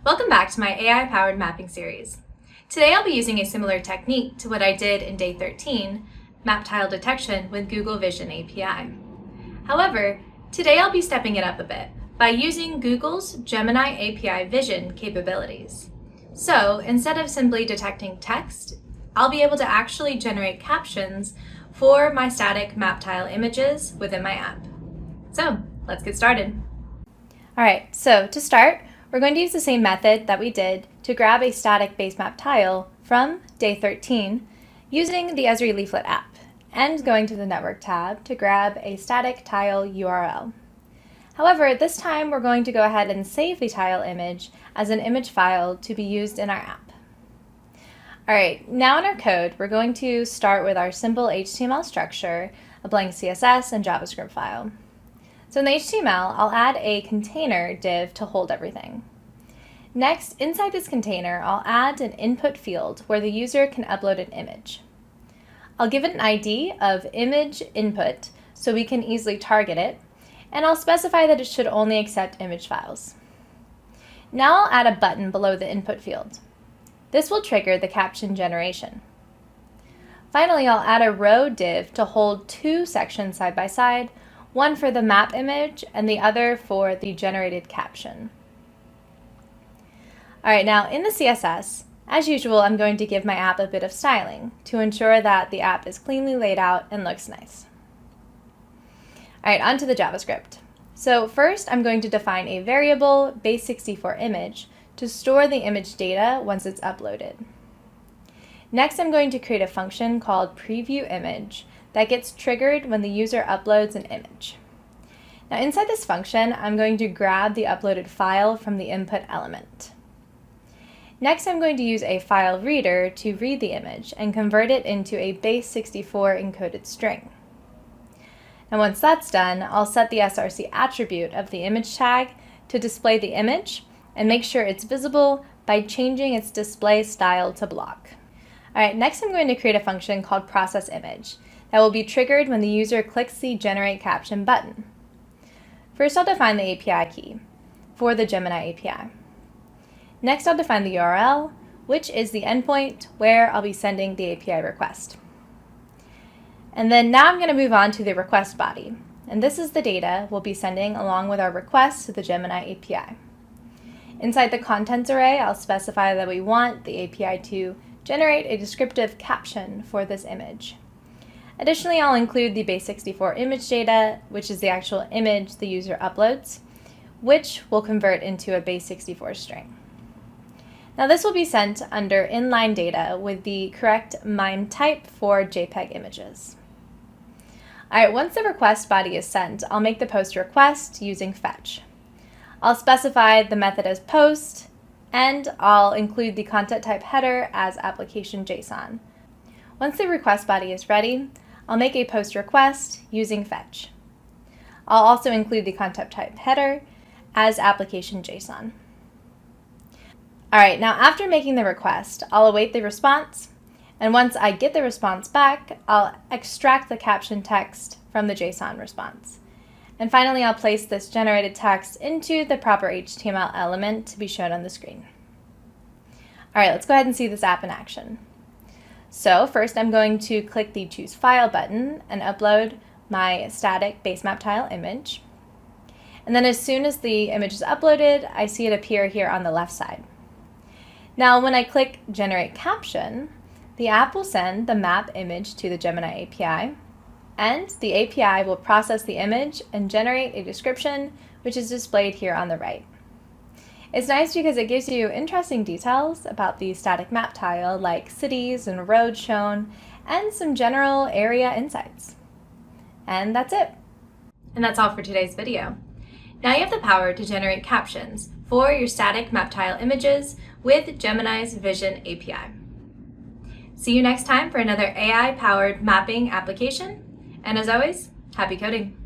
Welcome back to my AI-powered mapping series. Today I'll be using a similar technique to what I did in day 13, map tile detection with Google Vision API. However, today I'll be stepping it up a bit by using Google's Gemini API Vision capabilities. So instead of simply detecting text, I'll be able to actually generate captions for my static map tile images within my app. So let's get started. All right, so to start, we're going to use the same method that we did to grab a static base map tile from day 13 using the Esri Leaflet app and going to the Network tab to grab a static tile URL. However, this time we're going to go ahead and save the tile image as an image file to be used in our app. All right, now in our code, we're going to start with our simple HTML structure, a blank CSS, and JavaScript file. So in the HTML, I'll add a container div to hold everything. Next, inside this container, I'll add an input field where the user can upload an image. I'll give it an ID of image input so we can easily target it, and I'll specify that it should only accept image files. Now I'll add a button below the input field. This will trigger the caption generation. Finally, I'll add a row div to hold two sections side by side, one for the map image and the other for the generated caption. All right, now in the CSS, as usual, I'm going to give my app a bit of styling to ensure that the app is cleanly laid out and looks nice. All right, on to the JavaScript. So first, I'm going to define a variable base64 image to store the image data once it's uploaded. Next, I'm going to create a function called previewImage that gets triggered when the user uploads an image. Now inside this function, I'm going to grab the uploaded file from the input element. Next, I'm going to use a file reader to read the image and convert it into a base64 encoded string. Now once that's done, I'll set the src attribute of the image tag to display the image and make sure it's visible by changing its display style to block. All right, next I'm going to create a function called processImage that will be triggered when the user clicks the Generate Caption button. First, I'll define the API key for the Gemini API. Next, I'll define the URL, which is the endpoint where I'll be sending the API request. And then now I'm going to move on to the request body. And this is the data we'll be sending along with our request to the Gemini API. Inside the contents array, I'll specify that we want the API to generate a descriptive caption for this image. Additionally, I'll include the base64 image data, which is the actual image the user uploads, which will convert into a base64 string. Now this will be sent under inline data with the correct MIME type for JPEG images. All right, once the request body is sent, I'll make the post request using fetch. I'll specify the method as post, and I'll include the content type header as application JSON. Once the request body is ready, I'll make a post request using fetch. I'll also include the content type header as application JSON. All right, now after making the request, I'll await the response, and once I get the response back, I'll extract the caption text from the JSON response. And finally, I'll place this generated text into the proper HTML element to be shown on the screen. All right, let's go ahead and see this app in action. So first, I'm going to click the Choose File button and upload my static base map tile image. And then as soon as the image is uploaded, I see it appear here on the left side. Now, when I click Generate Caption, the app will send the map image to the Gemini API, and the API will process the image and generate a description, which is displayed here on the right. It's nice because it gives you interesting details about the static map tile, like cities and roads shown, and some general area insights. And that's it. And that's all for today's video. Now you have the power to generate captions for your static map tile images with Gemini's Vision API. See you next time for another AI-powered mapping application. And as always, happy coding!